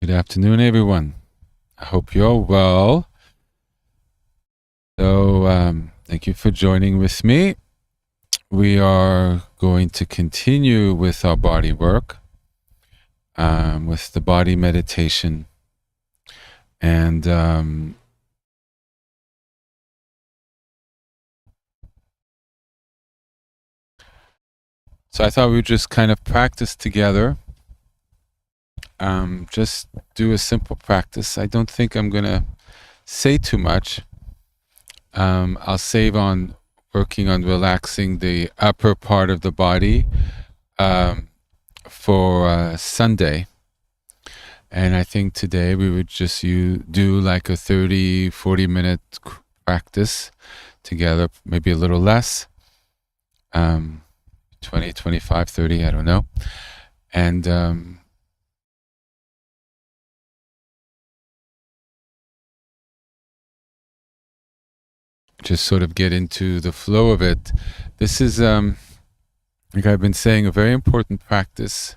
Good afternoon, everyone. I hope you're well. So, thank you for joining with me. We are going to continue with our body work, with the body meditation. And so I thought we'd just kind of practice together. Just do a simple practice. I don't think I'm going to say too much. I'll save on working on relaxing the upper part of the body for Sunday. And I think today we would just do like a 30-40 minute practice together, maybe a little less, 20, 25, 30, I don't know. And just sort of get into the flow of it. This is, like I've been saying, a very important practice.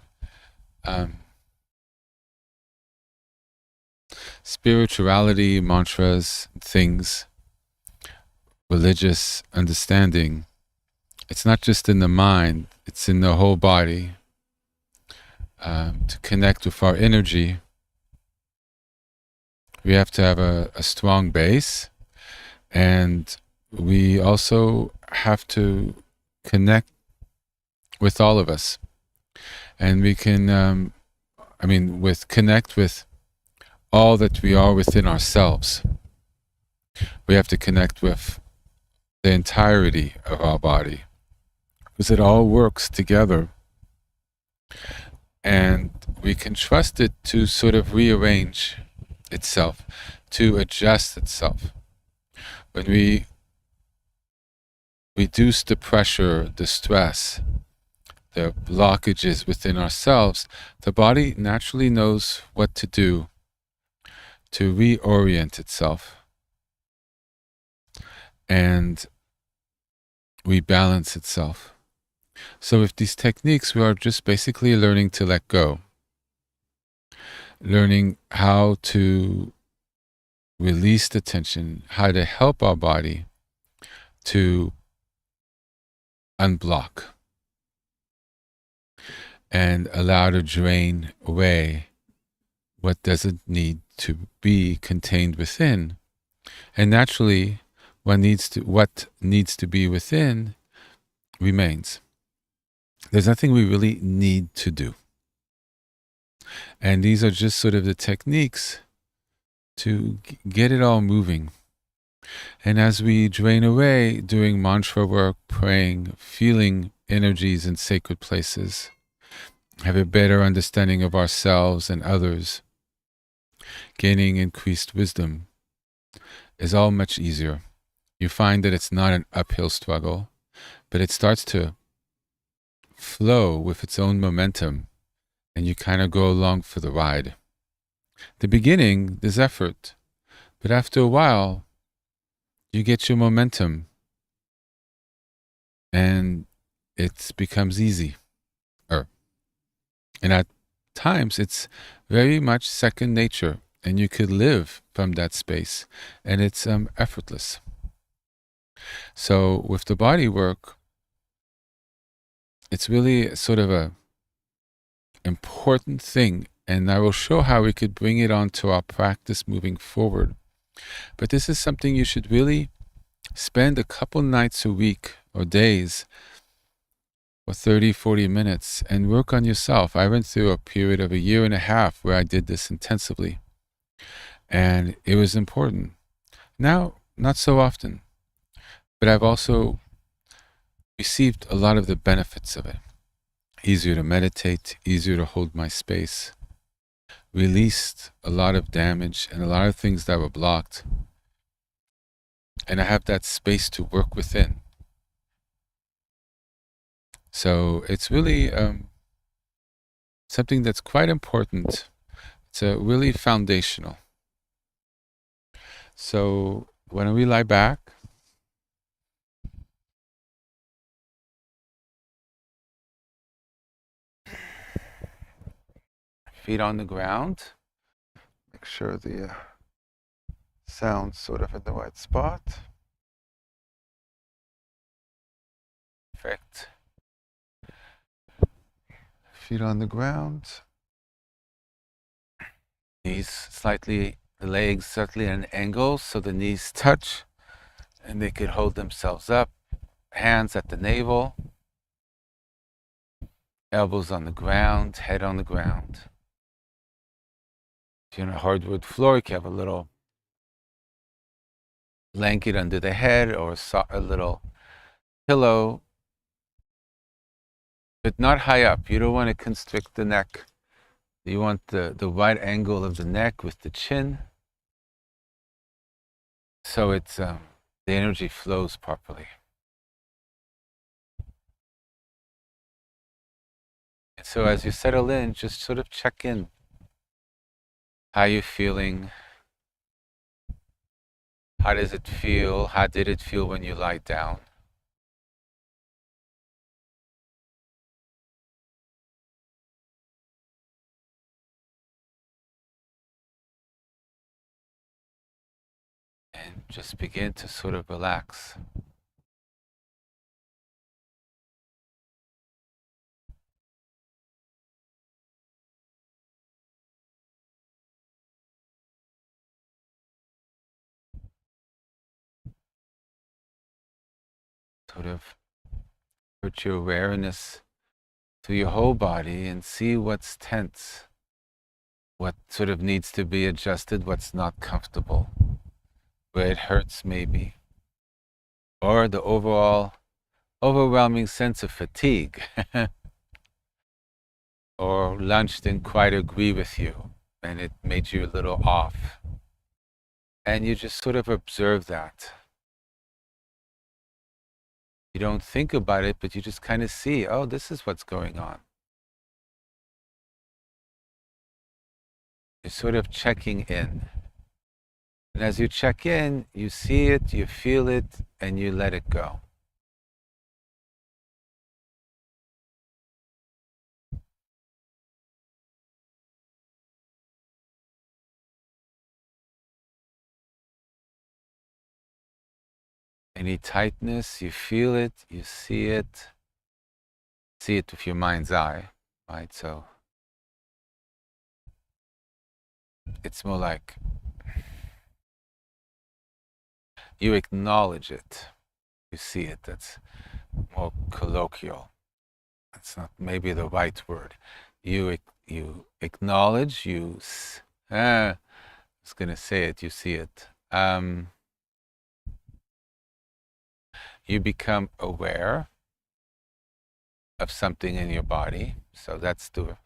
Spirituality, mantras, things, religious understanding, it's not just in the mind, it's in the whole body. To connect with our energy, we have to have a strong base, and we also have to connect with all of us. And we can, connect with all that we are within ourselves. We have to connect with the entirety of our body, because it all works together. And we can trust it to sort of rearrange itself, to adjust itself. When we reduce the pressure, the stress, the blockages within ourselves, the body naturally knows what to do to reorient itself and rebalance itself. So with these techniques, we are just basically learning to let go, learning how to release the tension, how to help our body to unblock and allow to drain away what doesn't need to be contained within. And naturally, what needs to be within remains. There's nothing we really need to do. And these are just sort of the techniques to get it all moving. And as we drain away, doing mantra work, praying, feeling energies in sacred places, have a better understanding of ourselves and others, gaining increased wisdom, is all much easier. You find that it's not an uphill struggle, but it starts to flow with its own momentum, and you kind of go along for the ride. The beginning, there's effort, but after a while, you get your momentum, and it becomes easy. And at times, it's very much second nature, and you could live from that space, and it's effortless. So with the body work, it's really sort of a important thing, and I will show how we could bring it onto our practice moving forward. But this is something you should really spend a couple nights a week or days for 30-40 minutes and work on yourself. I went through a period of 1.5 years where I did this intensively, and it was important. Now, not so often, but I've also received a lot of the benefits of it. Easier to meditate, easier to hold my space, released a lot of damage and a lot of things that were blocked. And I have that space to work within. So it's really something that's quite important. It's really foundational. So when we lie back, feet on the ground, make sure the sound's sort of in the right spot. Perfect. Feet on the ground. Knees slightly, the legs slightly at an angle so the knees touch and they could hold themselves up. Hands at the navel. Elbows on the ground, head on the ground. If you're on a hardwood floor, you can have a little blanket under the head or a little pillow, but not high up. You don't want to constrict the neck. You want the right angle of the neck with the chin, so it's the energy flows properly. And so as you settle in, just sort of check in. How are you feeling? How does it feel? How did it feel when you lie down? And just begin to sort of relax. Sort of put your awareness to your whole body and see what's tense, what sort of needs to be adjusted, what's not comfortable, where it hurts maybe, or the overall overwhelming sense of fatigue, or lunch didn't quite agree with you and it made you a little off. And you just sort of observe that. You don't think about it, but you just kind of see, oh, this is what's going on. You're sort of checking in. And as you check in, you see it, you feel it, and you let it go. Any tightness, you feel it, you see it with your mind's eye, right? So it's more like you acknowledge it, you see it. That's more colloquial. That's not maybe the right word. You acknowledge, I was going to say it, you see it. You become aware of something in your body. So that's the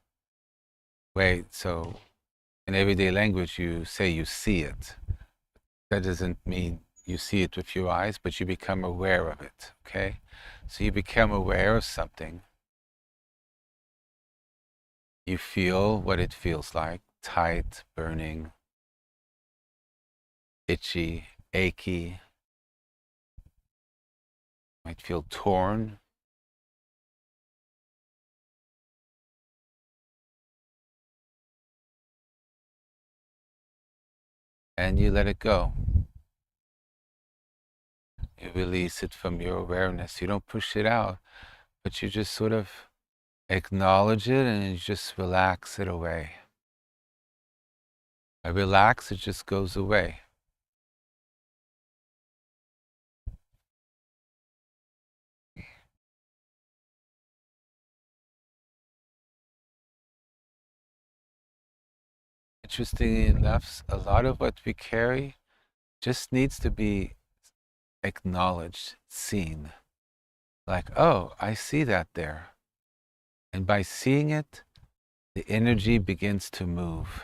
way. So in everyday language, you say you see it. That doesn't mean you see it with your eyes, but you become aware of it, okay? So you become aware of something. You feel what it feels like, tight, burning, itchy, achy. Might feel torn. And you let it go. You release it from your awareness. You don't push it out, but you just sort of acknowledge it and you just relax it away. I relax, it just goes away. Interestingly enough, a lot of what we carry just needs to be acknowledged, seen. Like, oh, I see that there. And by seeing it, the energy begins to move.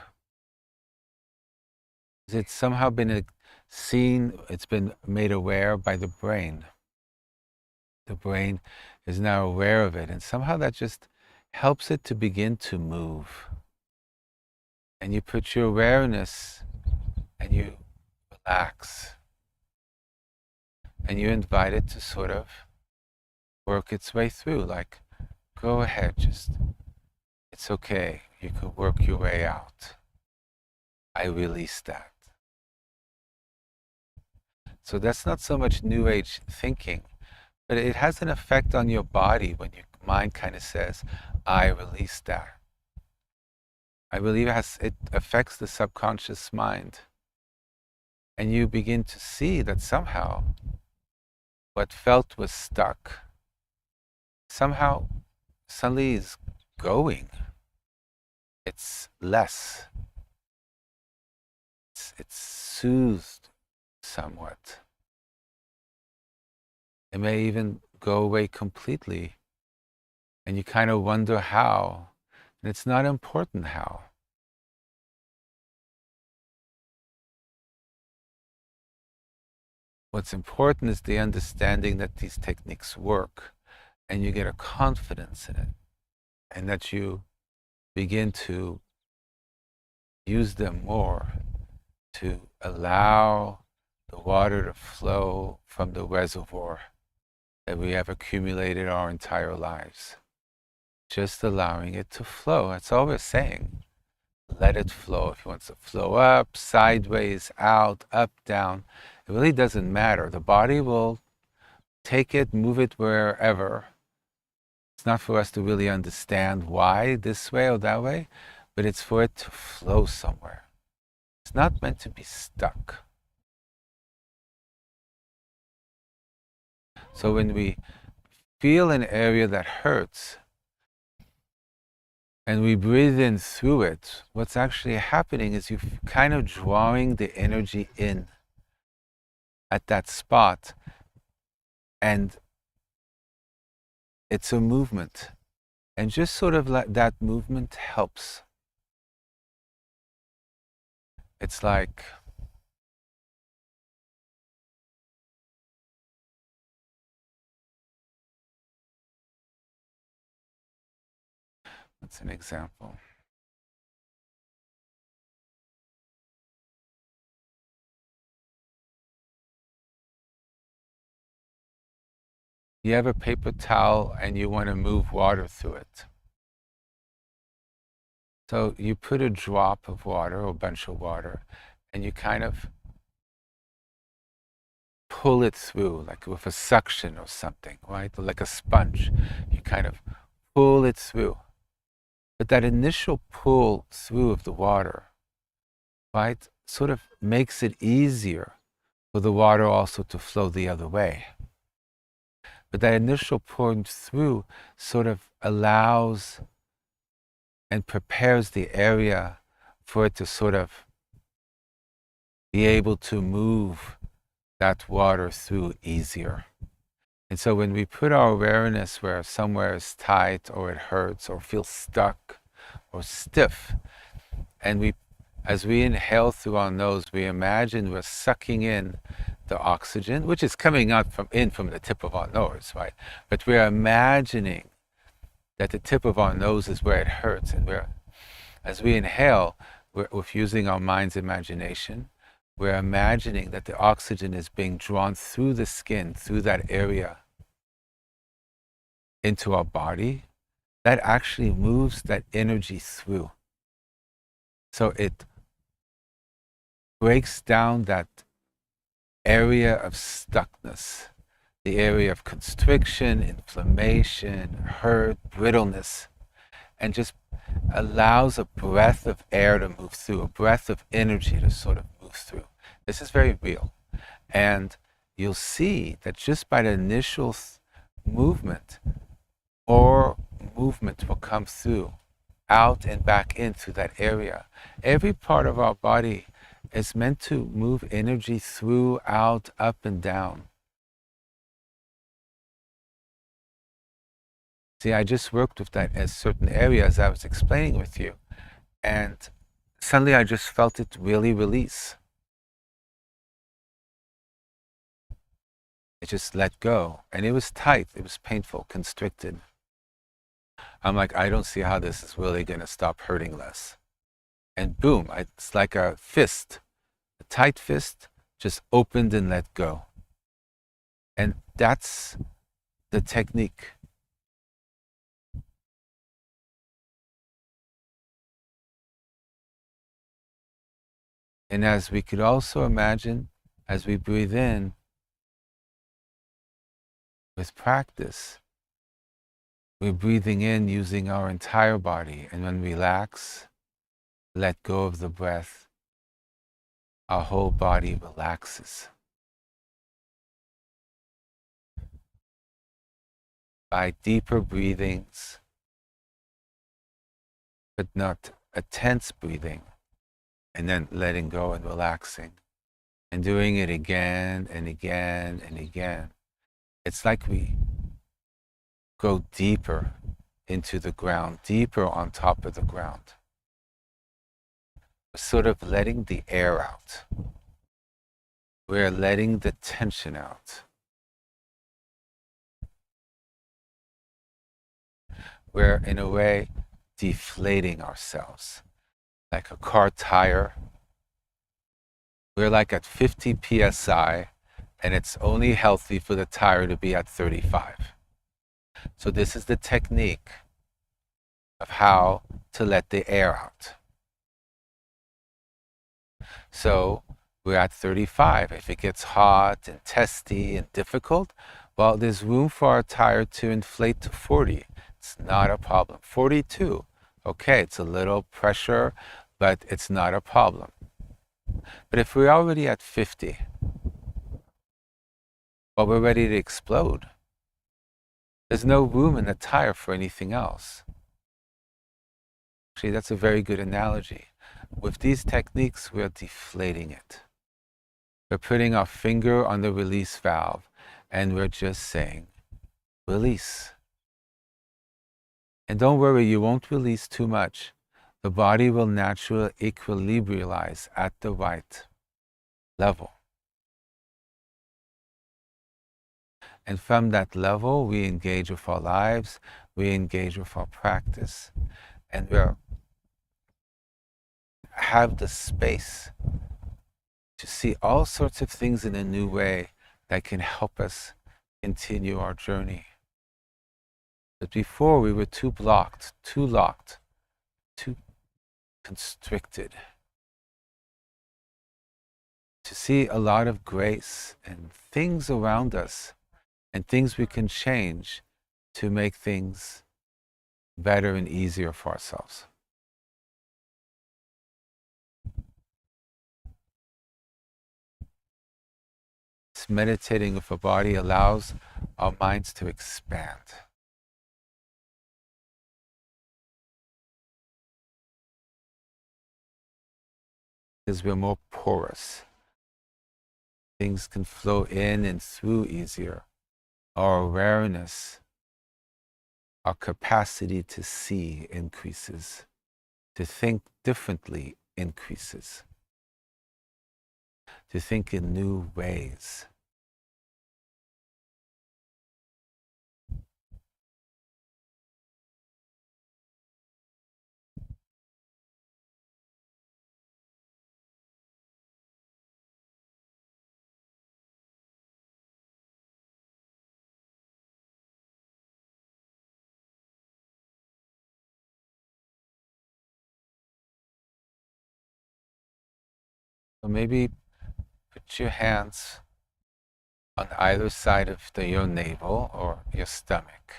It's somehow been seen, it's been made aware by the brain. The brain is now aware of it, and somehow that just helps it to begin to move. And you put your awareness and you relax. And you invite it to sort of work its way through, like, go ahead, it's okay. You could work your way out. I release that. So that's not so much New Age thinking, but it has an effect on your body when your mind kind of says, I release that. I believe it affects the subconscious mind. And you begin to see that somehow what felt was stuck, somehow suddenly is going. It's less. It's soothed somewhat. It may even go away completely. And you kind of wonder how. And it's not important how. What's important is the understanding that these techniques work, and you get a confidence in it, and that you begin to use them more to allow the water to flow from the reservoir that we have accumulated our entire lives. Just allowing it to flow. That's all we're saying. Let it flow. If it wants to flow up, sideways, out, up, down, it really doesn't matter. The body will take it, move it wherever. It's not for us to really understand why this way or that way, but it's for it to flow somewhere. It's not meant to be stuck. So when we feel an area that hurts and we breathe in through it, what's actually happening is you're kind of drawing the energy in at that spot, and it's a movement. And just sort of like that movement helps. It's like that's an example. You have a paper towel and you want to move water through it. So you put a drop of water or a bunch of water and you kind of pull it through, like with a suction or something, right? Or like a sponge. You kind of pull it through. But that initial pull through of the water, right, sort of makes it easier for the water also to flow the other way. But that initial pouring through sort of allows and prepares the area for it to sort of be able to move that water through easier. And so when we put our awareness where somewhere is tight or it hurts or feels stuck or stiff, and as we inhale through our nose, we imagine we're sucking in the oxygen, which is coming out from the tip of our nose, right? But we're imagining that the tip of our nose is where it hurts, and as we inhale, with using our mind's imagination, we're imagining that the oxygen is being drawn through the skin, through that area, into our body. That actually moves that energy through. So it breaks down that area of stuckness, the area of constriction, inflammation, hurt, brittleness, and just allows a breath of air to move through, a breath of energy to sort of move through. This is very real. And you'll see that just by the initial movement, more movement will come through, out and back in through that area. Every part of our body is meant to move energy through, out, up, and down. See, I just worked with that as certain areas I was explaining with you, and suddenly I just felt it really release. It just let go, and it was tight, it was painful, constricted. I'm like, I don't see how this is really going to stop hurting less. And boom, it's like a fist, a tight fist, just opened and let go. And that's the technique. And as we could also imagine, as we breathe in, with practice, we're breathing in using our entire body. And when we relax, let go of the breath, our whole body relaxes. By deeper breathings, but not a tense breathing, and then letting go and relaxing, and doing it again and again and again. It's like we go deeper into the ground, deeper on top of the ground. We're sort of letting the air out. We're letting the tension out. We're, in a way, deflating ourselves. Like a car tire. We're like at 50 psi, and it's only healthy for the tire to be at 35. So this is the technique of how to let the air out. So we're at 35. If it gets hot and testy and difficult, well, there's room for our tire to inflate to 40. It's not a problem. 42, okay, it's a little pressure, but it's not a problem. But if we're already at 50, well, we're ready to explode. There's no room in the tire for anything else. Actually, that's a very good analogy. With these techniques, we're deflating it. We're putting our finger on the release valve, and we're just saying, release. And don't worry, you won't release too much. The body will naturally equilibrize at the right level. And from that level, we engage with our lives, we engage with our practice, and we have the space to see all sorts of things in a new way that can help us continue our journey. But before, we were too blocked, too locked, too constricted. To see a lot of grace and things around us and things we can change to make things better and easier for ourselves. Meditating with a body allows our minds to expand. Because we're more porous. Things can flow in and through easier. Our awareness, our capacity to see increases. To think differently increases. To think in new ways. So maybe put your hands on either side of your navel or your stomach.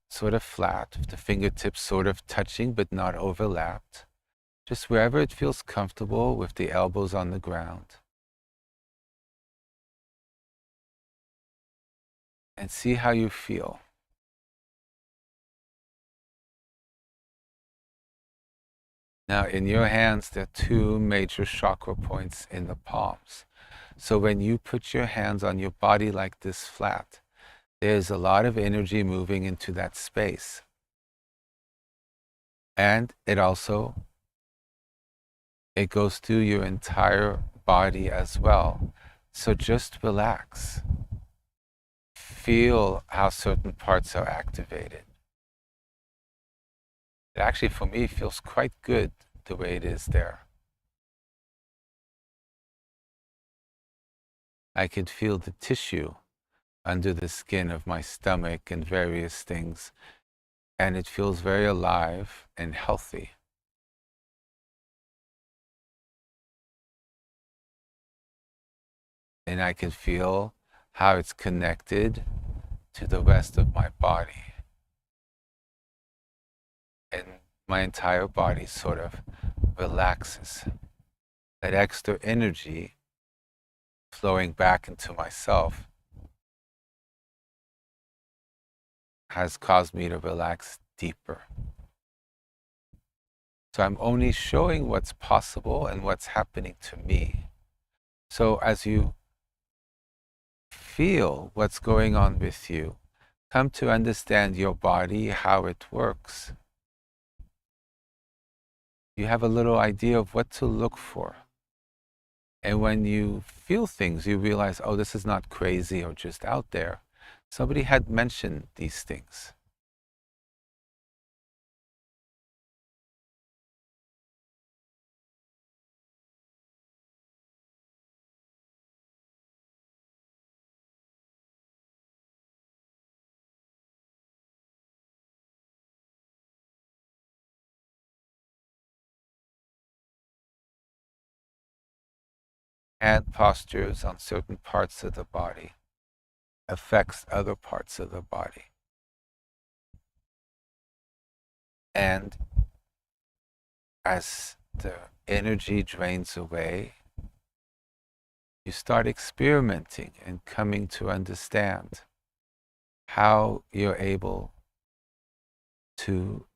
Sort of flat, with the fingertips sort of touching but not overlapped. Just wherever it feels comfortable, with the elbows on the ground. And see how you feel. Now in your hands, there are two major chakra points in the palms. So when you put your hands on your body like this flat, there's a lot of energy moving into that space. And it goes through your entire body as well. So just relax. Feel how certain parts are activated. It actually, for me, feels quite good the way it is there. I can feel the tissue under the skin of my stomach and various things, and it feels very alive and healthy. and I can feel how it's connected to the rest of my body. And my entire body sort of relaxes. That extra energy flowing back into myself has caused me to relax deeper. So I'm only showing what's possible and what's happening to me. So as you feel what's going on with you, come to understand your body, how it works. You have a little idea of what to look for. And when you feel things, you realize, oh, this is not crazy or just out there. Somebody had mentioned these things. Hand postures on certain parts of the body affects other parts of the body. And as the energy drains away, you start experimenting and coming to understand how you're able to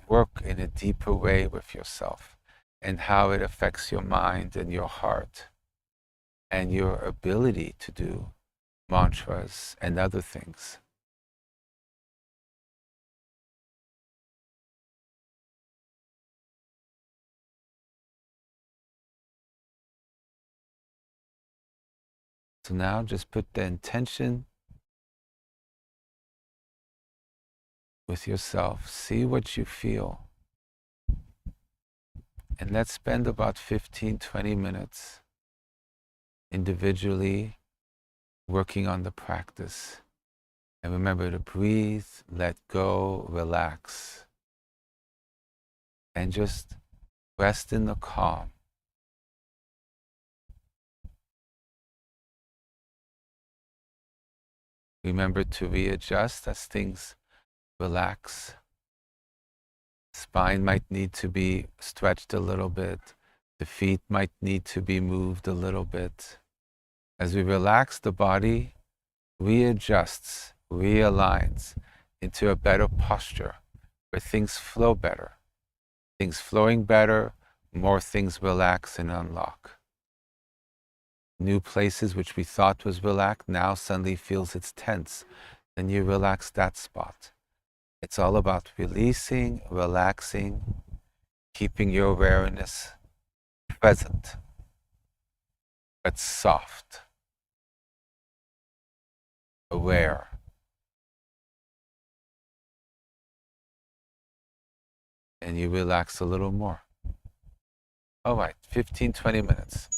work in a deeper way with yourself and how it affects your mind and your heart and your ability to do mantras and other things. So now just put the intention with yourself, see what you feel, and let's spend about 15-20 minutes individually working on the practice. And remember to breathe, let go, relax, and just rest in the calm. Remember to readjust as things relax. Spine might need to be stretched a little bit. The feet might need to be moved a little bit. As we relax, the body readjusts, realigns into a better posture where things flow better. Things flowing better, more things relax and unlock. New places which we thought was relaxed now suddenly feels it's tense. Then you relax that spot. It's all about releasing, relaxing, keeping your awareness present, but soft, aware. And you relax a little more. All right, 15-20 minutes.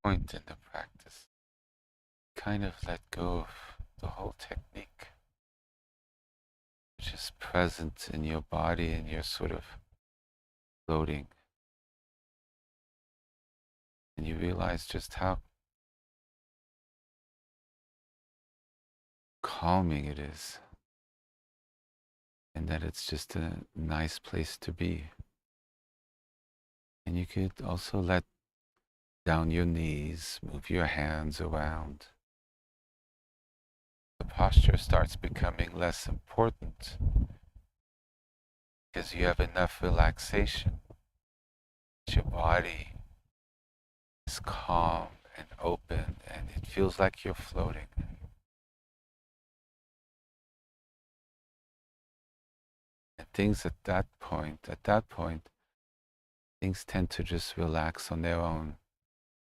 point in the practice, kind of let go of the whole technique, which is present in your body, and you're sort of floating. And you realize just how calming it is, and that it's just a nice place to be. And you could also let down your knees, move your hands around. The posture starts becoming less important because you have enough relaxation. Your body is calm and open, and it feels like you're floating. And things at that point, things tend to just relax on their own.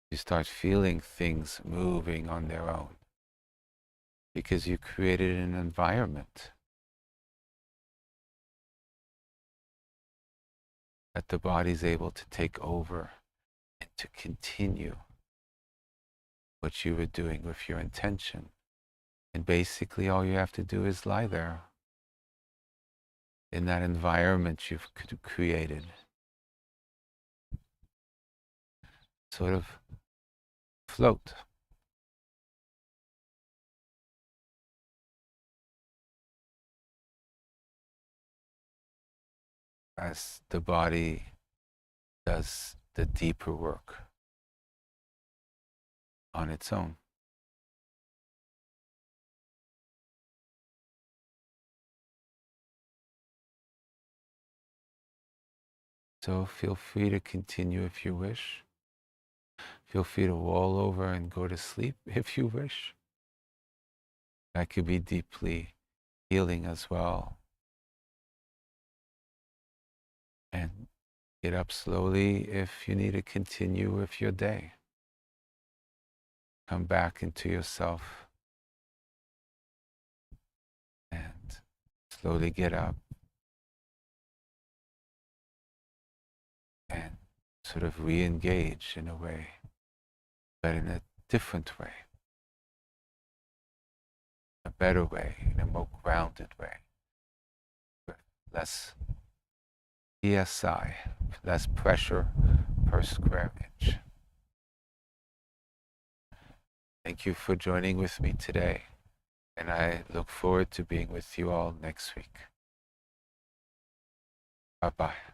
You start feeling things moving on their own because you created an environment that the body's able to take over and to continue what you were doing with your intention. And basically all you have to do is lie there in that environment you've created. Sort of float. As the body does the deeper work on its own. So feel free to continue if you wish. Feel free to roll over and go to sleep if you wish. That could be deeply healing as well. And get up slowly if you need to continue with your day. Come back into yourself and slowly get up and sort of re-engage in a way, but in a different way, a better way, in a more grounded way, with less PSI, less pressure per square inch. Thank you for joining with me today, and I look forward to being with you all next week. Bye-bye.